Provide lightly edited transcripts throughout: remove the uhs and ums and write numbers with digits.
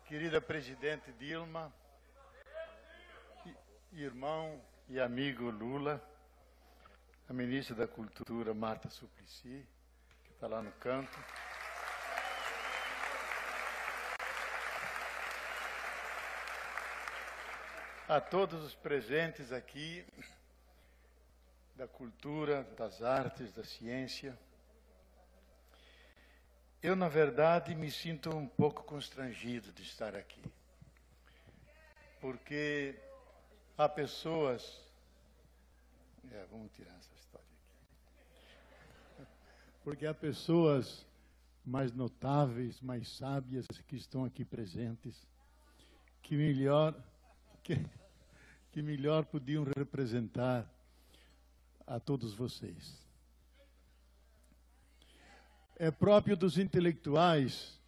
Querida presidente Dilma, irmão e amigo Lula, a ministra da Cultura Marta Suplicy, que está lá no canto. A todos os presentes aqui, da cultura, das artes, da ciência. Eu, na verdade, me sinto um pouco constrangido de estar aqui, porque há pessoas... vamos tirar essa história aqui. Porque há pessoas mais notáveis, mais sábias que estão aqui presentes, que melhor podiam representar a todos vocês. É próprio dos intelectuais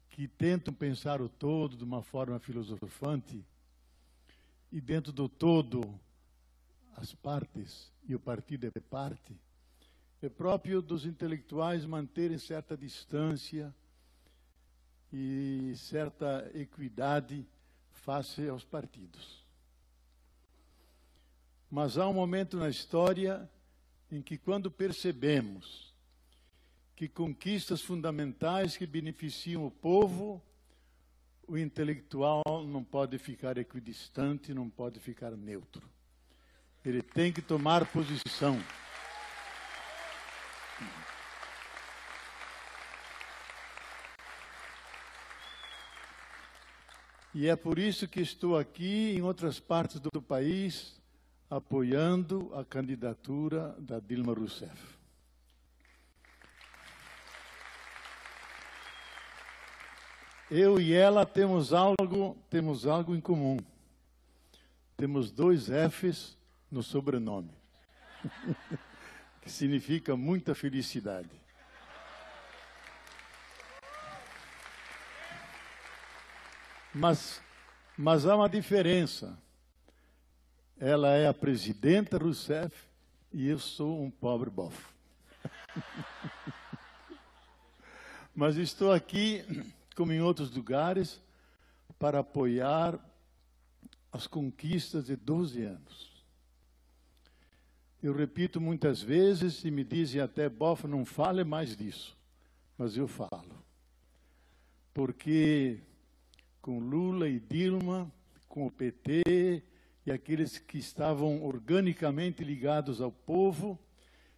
que tentam pensar o todo de uma forma filosofante e dentro do todo as partes, e o partido é parte, é próprio dos intelectuais manterem certa distância e certa equidade face aos partidos. Mas há um momento na história em que, quando percebemos que conquistas fundamentais que beneficiam o povo, o intelectual não pode ficar equidistante, não pode ficar neutro. Ele tem que tomar posição. E é por isso que estou aqui, em outras partes do país, apoiando a candidatura da Dilma Rousseff. Eu e ela temos algo em comum. Temos 2 Fs no sobrenome, que significa muita felicidade. Mas há uma diferença. Ela é a presidenta Rousseff e eu sou um pobre bofo. Mas estou aqui, como em outros lugares, para apoiar as conquistas de 12 anos. Eu repito muitas vezes e me dizem até, bofo, não fale mais disso. Mas eu falo. Porque com Lula e Dilma, com o PT e aqueles que estavam organicamente ligados ao povo,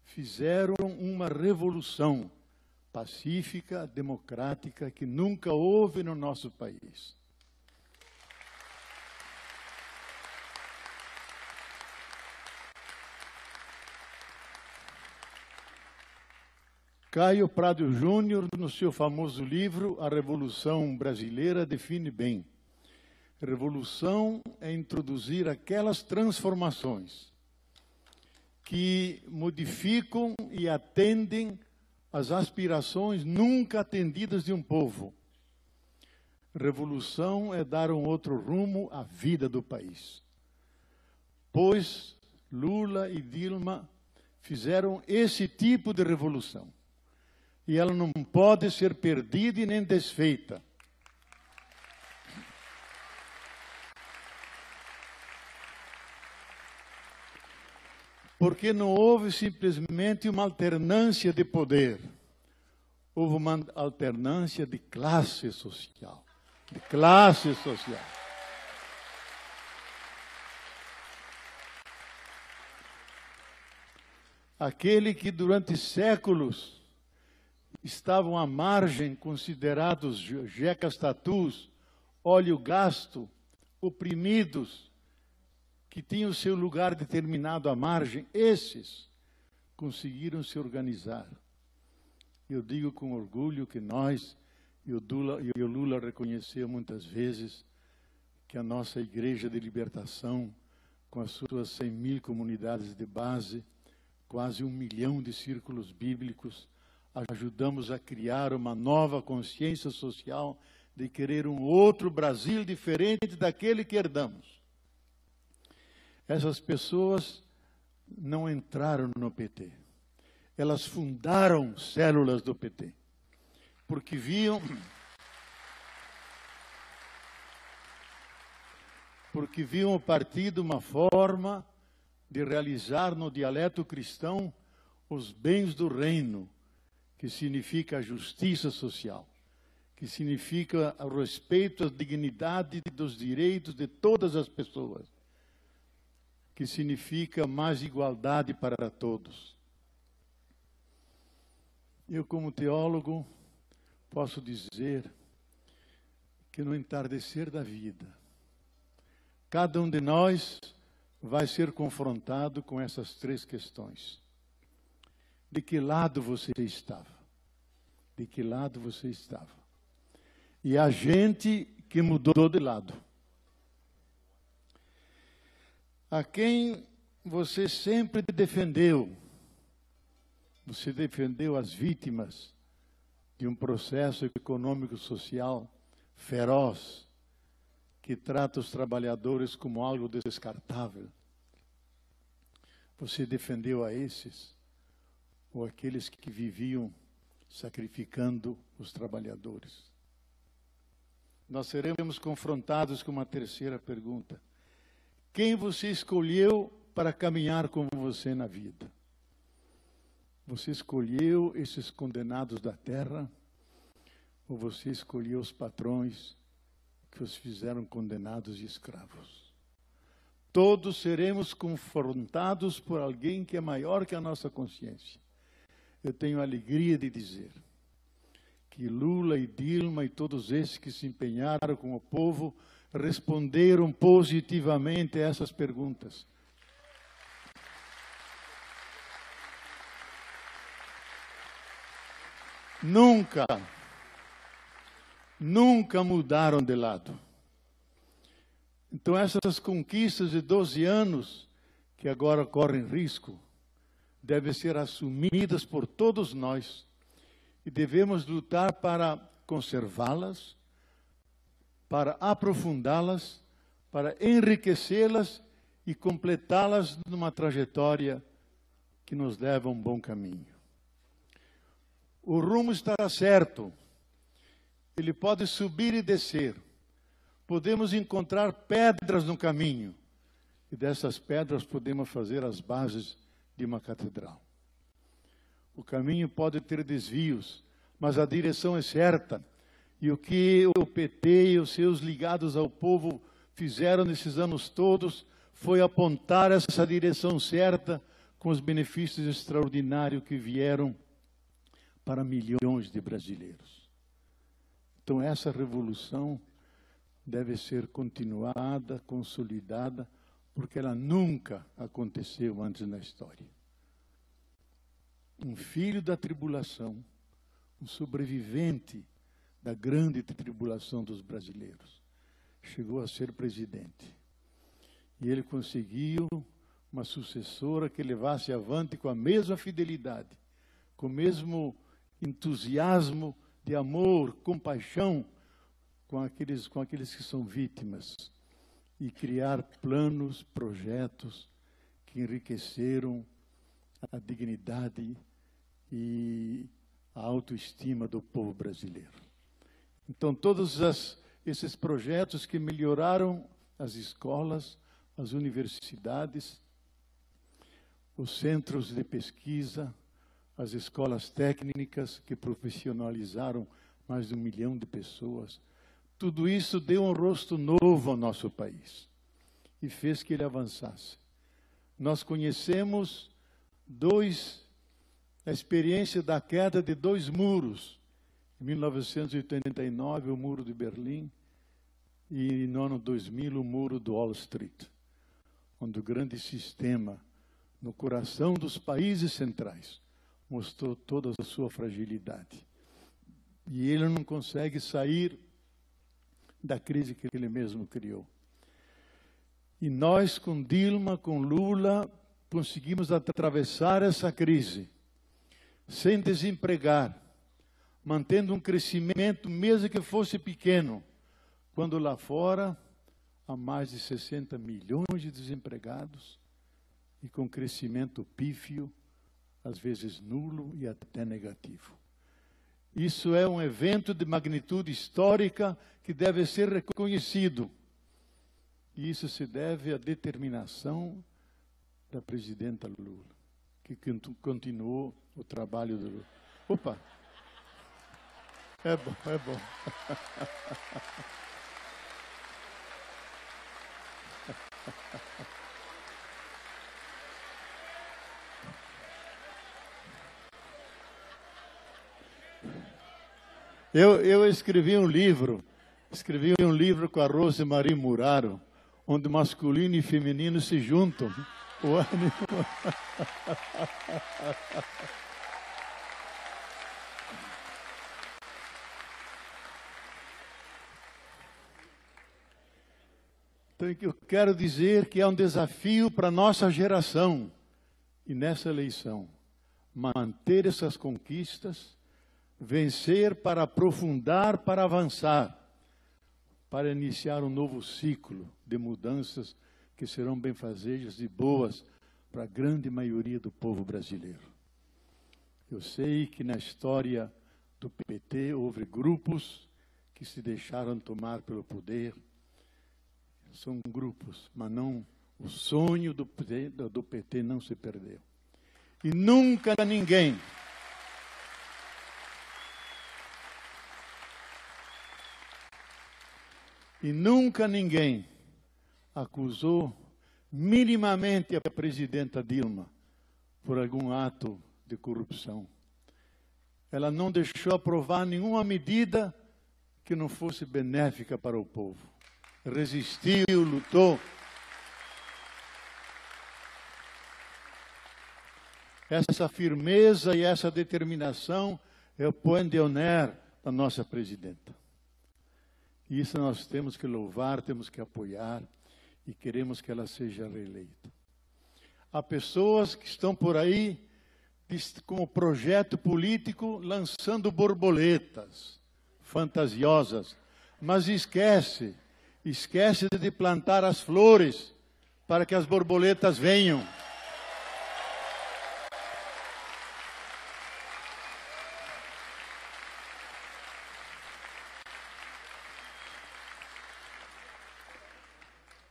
fizeram uma revolução pacífica, democrática, que nunca houve no nosso país. Caio Prado Júnior, no seu famoso livro A Revolução Brasileira, define bem. Revolução é introduzir aquelas transformações que modificam e atendem as aspirações nunca atendidas de um povo. Revolução é dar um outro rumo à vida do país. Pois Lula e Dilma fizeram esse tipo de revolução. E ela não pode ser perdida e nem desfeita. Porque não houve simplesmente uma alternância de poder. Houve uma alternância de classe social. De classe social. Aquele que durante séculos estavam à margem, considerados jecas tatus, óleo gasto, oprimidos, que tinham o seu lugar determinado à margem, esses conseguiram se organizar. Eu digo com orgulho que nós, e o Lula reconheceu muitas vezes, que a nossa Igreja de Libertação, com as suas 100.000 comunidades de base, quase 1 milhão de círculos bíblicos, ajudamos a criar uma nova consciência social de querer um outro Brasil diferente daquele que herdamos. Essas pessoas não entraram no PT. Elas fundaram células do PT. Porque viam porque viam o partido uma forma de realizar no dialeto cristão os bens do reino, que significa a justiça social, que significa o respeito à dignidade dos direitos de todas as pessoas, que significa mais igualdade para todos. Eu, como teólogo, posso dizer que no entardecer da vida, cada um de nós vai ser confrontado com essas três questões. De que lado você estava? De que lado você estava? E a gente que mudou de lado. A quem você sempre defendeu? Você defendeu as vítimas de um processo econômico-social feroz, que trata os trabalhadores como algo descartável. Você defendeu a esses, ou aqueles que viviam sacrificando os trabalhadores? Nós seremos confrontados com uma terceira pergunta. Quem você escolheu para caminhar com você na vida? Você escolheu esses condenados da terra, ou você escolheu os patrões que os fizeram condenados e escravos? Todos seremos confrontados por alguém que é maior que a nossa consciência. Eu tenho a alegria de dizer que Lula e Dilma e todos esses que se empenharam com o povo responderam positivamente a essas perguntas. Nunca mudaram de lado. Então, essas conquistas de 12 anos, que agora correm risco, devem ser assumidas por todos nós e devemos lutar para conservá-las, para aprofundá-las, para enriquecê-las e completá-las numa trajetória que nos leva a um bom caminho. O rumo estará certo. Ele pode subir e descer. Podemos encontrar pedras no caminho. E dessas pedras podemos fazer as bases de uma catedral. O caminho pode ter desvios, mas a direção é certa. E o que o PT e os seus ligados ao povo fizeram nesses anos todos foi apontar essa direção certa com os benefícios extraordinários que vieram para milhões de brasileiros. Então, essa revolução deve ser continuada, consolidada, porque ela nunca aconteceu antes na história. Um filho da tribulação, um sobrevivente da grande tribulação dos brasileiros, chegou a ser presidente. E ele conseguiu uma sucessora que levasse avante com a mesma fidelidade, com o mesmo entusiasmo de amor, compaixão com aqueles que são vítimas, e criar planos, projetos que enriqueceram a dignidade e a autoestima do povo brasileiro. Então, todos esses projetos que melhoraram as escolas, as universidades, os centros de pesquisa, as escolas técnicas que profissionalizaram mais de 1 milhão de pessoas, tudo isso deu um rosto novo ao nosso país e fez que ele avançasse. Nós conhecemos a experiência da queda de 2 muros. Em 1989, o Muro de Berlim, e no ano 2000, o Muro do Wall Street, onde o grande sistema, no coração dos países centrais, mostrou toda a sua fragilidade. E ele não consegue sair da crise que ele mesmo criou. E nós, com Dilma, com Lula, conseguimos atravessar essa crise, sem desempregar, mantendo um crescimento, mesmo que fosse pequeno, quando lá fora há mais de 60 milhões de desempregados e com crescimento pífio, às vezes nulo e até negativo. Isso é um evento de magnitude histórica que deve ser reconhecido. E isso se deve à determinação da presidenta Lula, que continuou o trabalho do Lula. Opa! É bom, é bom. Eu escrevi um livro com a Rosemarie Muraro, onde masculino e feminino se juntam. O ânimo. Então, o que eu quero dizer que é um desafio para a nossa geração, e nessa eleição, manter essas conquistas, vencer para aprofundar, para avançar, para iniciar um novo ciclo de mudanças que serão benfazejas e boas para a grande maioria do povo brasileiro. Eu sei que na história do PT houve grupos que se deixaram tomar pelo poder. São grupos, mas não, o sonho do PT não se perdeu. E nunca ninguém acusou minimamente a presidenta Dilma por algum ato de corrupção. Ela não deixou aprovar nenhuma medida que não fosse benéfica para o povo. Resistiu, lutou. Essa firmeza e essa determinação é o point d'honneur da nossa presidenta. Isso nós temos que louvar, temos que apoiar e queremos que ela seja reeleita. Há pessoas que estão por aí como projeto político lançando borboletas fantasiosas, mas esquece de plantar as flores para que as borboletas venham.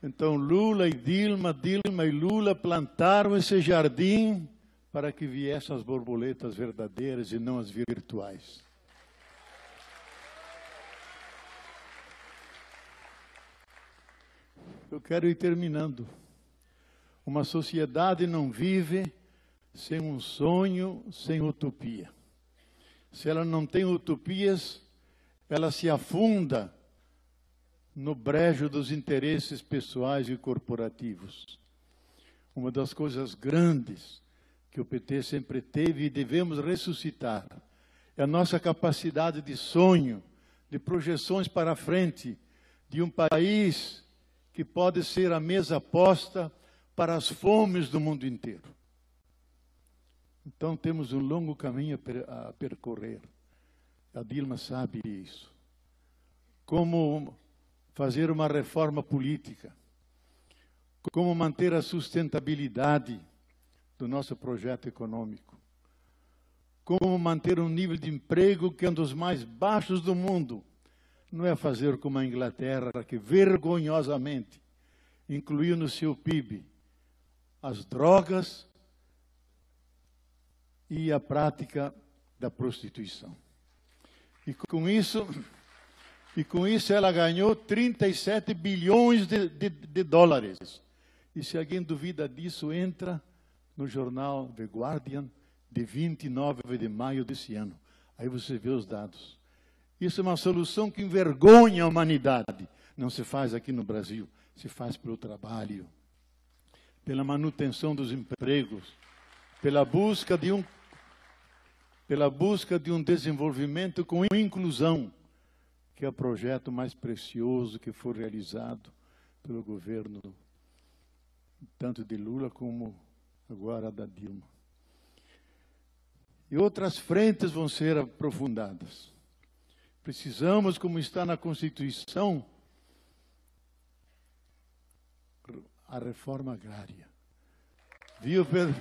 Então Lula e Dilma e Lula plantaram esse jardim para que viessem as borboletas verdadeiras e não as virtuais. Eu quero ir terminando. Uma sociedade não vive sem um sonho, sem utopia. Se ela não tem utopias, ela se afunda no brejo dos interesses pessoais e corporativos. Uma das coisas grandes que o PT sempre teve e devemos ressuscitar é a nossa capacidade de sonho, de projeções para frente, de um país que pode ser a mesa posta para as fomes do mundo inteiro. Então temos um longo caminho a percorrer. A Dilma sabe isso. Como fazer uma reforma política, como manter a sustentabilidade do nosso projeto econômico, como manter um nível de emprego que é um dos mais baixos do mundo. Não é fazer como a Inglaterra, que vergonhosamente incluiu no seu PIB as drogas e a prática da prostituição. E com isso ela ganhou 37 bilhões de dólares. E se alguém duvida disso, entra no jornal The Guardian, de 29 de maio desse ano. Aí você vê os dados. Isso é uma solução que envergonha a humanidade. Não se faz aqui no Brasil, se faz pelo trabalho, pela manutenção dos empregos, pela busca de um desenvolvimento com inclusão, que é o projeto mais precioso que foi realizado pelo governo, tanto de Lula como agora da Dilma. E outras frentes vão ser aprofundadas. Precisamos, como está na Constituição, a reforma agrária. Viu, Pedro?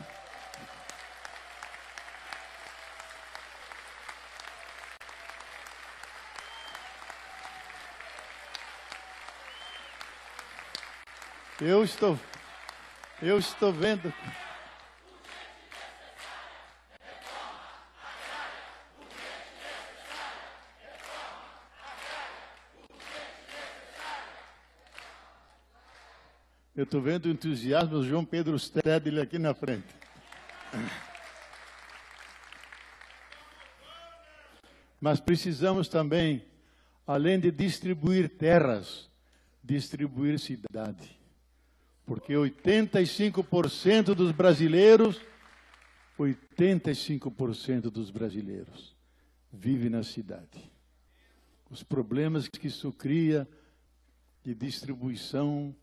Eu estou vendo. Eu estou vendo o entusiasmo do João Pedro Stedley aqui na frente. Mas precisamos também, além de distribuir terras, distribuir cidade. Porque 85% dos brasileiros vivem na cidade. Os problemas que isso cria de distribuição,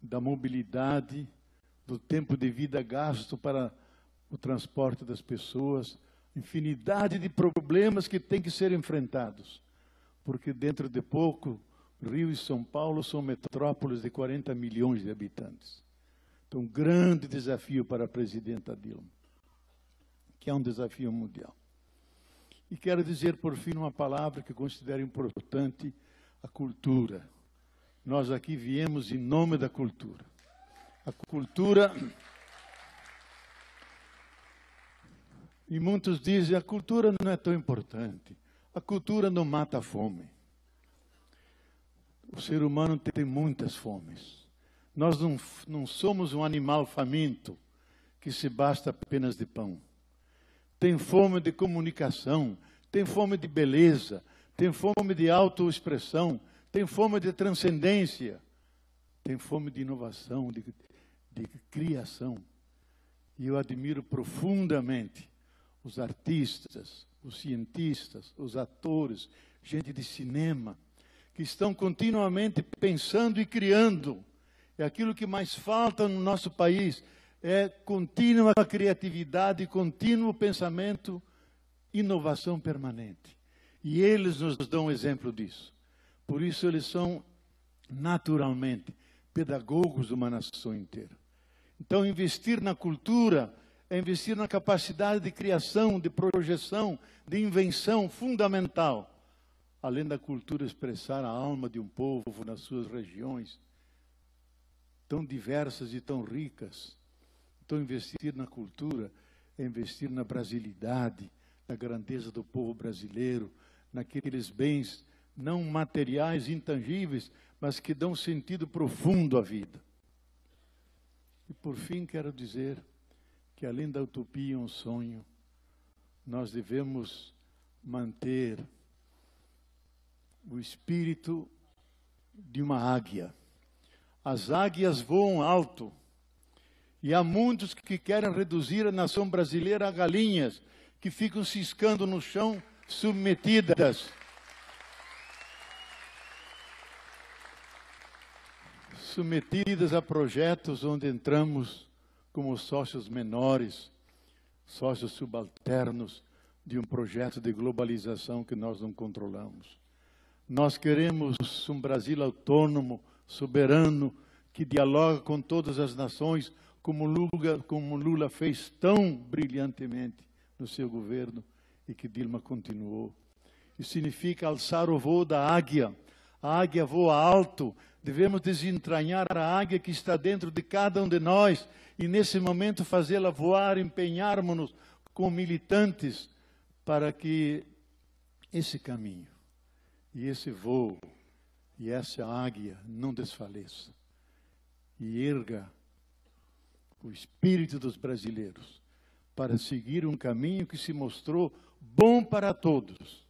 da mobilidade, do tempo de vida gasto para o transporte das pessoas, infinidade de problemas que têm que ser enfrentados. Porque dentro de pouco, Rio e São Paulo são metrópoles de 40 milhões de habitantes. Então, um grande desafio para a presidenta Dilma, que é um desafio mundial. E quero dizer, por fim, uma palavra que considero importante, a cultura. Nós aqui viemos em nome da cultura. A cultura... E muitos dizem, a cultura não é tão importante. A cultura não mata a fome. O ser humano tem muitas fomes. Nós não somos um animal faminto que se basta apenas de pão. Tem fome de comunicação, tem fome de beleza, tem fome de autoexpressão, tem fome de transcendência, tem fome de inovação, de criação. E eu admiro profundamente os artistas, os cientistas, os atores, gente de cinema, que estão continuamente pensando e criando. É aquilo que mais falta no nosso país, é contínua criatividade, contínuo pensamento, inovação permanente. E eles nos dão exemplo disso. Por isso eles são, naturalmente, pedagogos de uma nação inteira. Então, investir na cultura é investir na capacidade de criação, de projeção, de invenção fundamental. Além da cultura expressar a alma de um povo nas suas regiões, tão diversas e tão ricas. Então, investir na cultura é investir na brasilidade, na grandeza do povo brasileiro, naqueles bens não materiais, intangíveis, mas que dão sentido profundo à vida. E, por fim, quero dizer que, além da utopia, um sonho, nós devemos manter o espírito de uma águia. As águias voam alto, e há muitos que querem reduzir a nação brasileira a galinhas, que ficam ciscando no chão, submetidas. Submetidas a projetos onde entramos como sócios menores, sócios subalternos de um projeto de globalização que nós não controlamos. Nós queremos um Brasil autônomo, soberano, que dialoga com todas as nações, como Lula fez tão brilhantemente no seu governo e que Dilma continuou. Isso significa alçar o voo da águia. A águia voa alto. Devemos desentranhar a águia que está dentro de cada um de nós e, nesse momento, fazê-la voar, empenharmos-nos como militantes para que esse caminho e esse voo e essa águia não desfaleça e erga o espírito dos brasileiros para seguir um caminho que se mostrou bom para todos,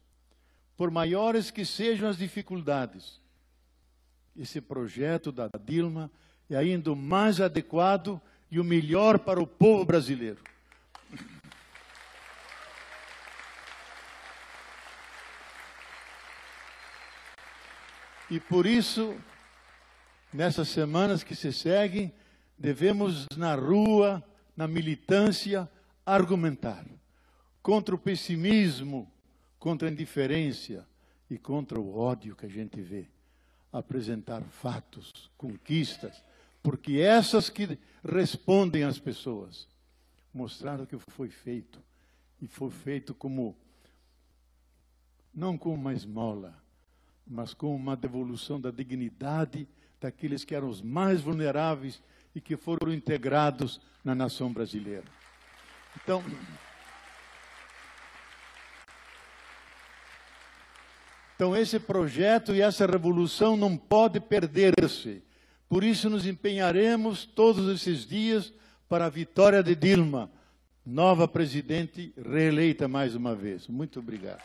por maiores que sejam as dificuldades. Esse projeto da Dilma é ainda o mais adequado e o melhor para o povo brasileiro. E por isso, nessas semanas que se seguem, devemos, na rua, na militância, argumentar contra o pessimismo, contra a indiferença e contra o ódio que a gente vê. Apresentar fatos, conquistas, porque essas que respondem às pessoas. Mostrar o que foi feito. E foi feito como, não como uma esmola, mas como uma devolução da dignidade daqueles que eram os mais vulneráveis e que foram integrados na nação brasileira. Então esse projeto e essa revolução não pode perder-se. Por isso nos empenharemos todos esses dias para a vitória de Dilma, nova presidente reeleita mais uma vez. Muito obrigado.